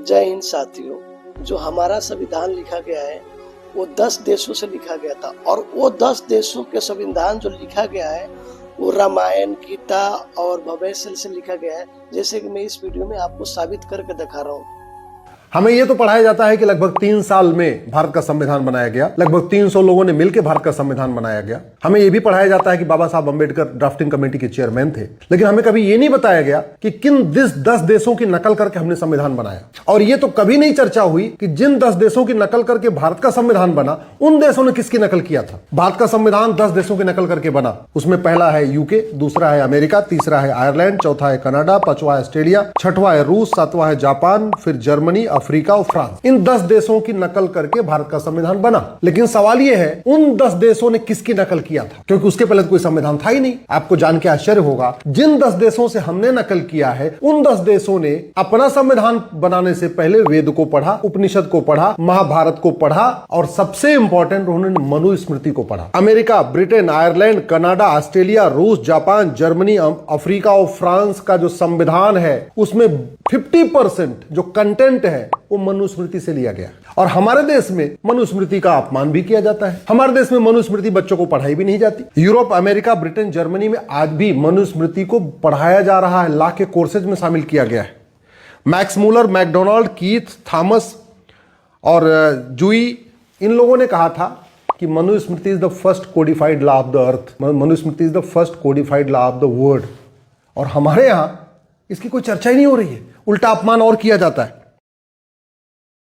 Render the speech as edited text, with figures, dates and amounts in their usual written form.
जय हिंद साथियों। जो हमारा संविधान लिखा गया है वो 10 देशों से लिखा गया था और वो 10 देशों के संविधान जो लिखा गया है वो रामायण, गीता और भविष्य से लिखा गया है, जैसे कि मैं इस वीडियो में आपको साबित करके दिखा रहा हूँ। हमें यह तो पढ़ाया जाता है कि लगभग 3 साल में भारत का संविधान बनाया गया, लगभग 300 लोगों ने मिलकर भारत का संविधान बनाया गया। हमें यह भी पढ़ाया जाता है कि बाबा साहब अंबेडकर ड्राफ्टिंग कमेटी के चेयरमैन थे, लेकिन हमें कभी यह नहीं बताया गया कि किन 10 देशों की नकल करके हमने संविधान बनाया। और यह तो कभी नहीं चर्चा हुई कि जिन 10 देशों की नकल करके भारत का संविधान बना, उन देशों ने किसकी नकल किया था। भारत का संविधान 10 देशों की नकल करके बना। उसमें पहला है यूके, दूसरा है अमेरिका, तीसरा है आयरलैंड, चौथा है कनाडा, पांचवा है ऑस्ट्रेलिया, छठवां है रूस, सातवां है जापान, फिर जर्मनी, अफ्रीका और फ्रांस। इन 10 देशों की नकल करके भारत का संविधान बना। लेकिन सवाल यह है, उन 10 देशों ने किसकी नकल किया था, क्योंकि उसके पहले तो कोई संविधान था ही नहीं। आपको जान के आश्चर्य होगा, जिन 10 देशों से हमने नकल किया है, उन 10 देशों ने अपना संविधान बनाने से पहले वेद को पढ़ा, उपनिषद को पढ़ा, महाभारत को पढ़ा और सबसे इंपॉर्टेंट उन्होंने मनुस्मृति को पढ़ा। America, Britain, Ireland, Canada, Australia, रूस, जापान, जर्मनी, अफ्रीका और फ्रांस का जो संविधान है उसमें 50% जो कंटेंट है वो मनुस्मृति से लिया गया। और हमारे देश में मनुस्मृति का अपमान भी किया जाता है। हमारे देश में मनुस्मृति बच्चों को पढ़ाई भी नहीं जाती। यूरोप, अमेरिका, ब्रिटेन, जर्मनी में आज भी मनुस्मृति को पढ़ाया जा रहा है, ला के कोर्सेज में शामिल किया गया है। Max Muller, Macdonald, Keith, Thomas और जूई, इन लोगों ने कहा था कि Manusmriti is the first codified law of the earth, Manusmriti is the first codified law of the world. और हमारे यहां इसकी कोई चर्चा ही नहीं हो रही है, उल्टा अपमान और किया जाता है।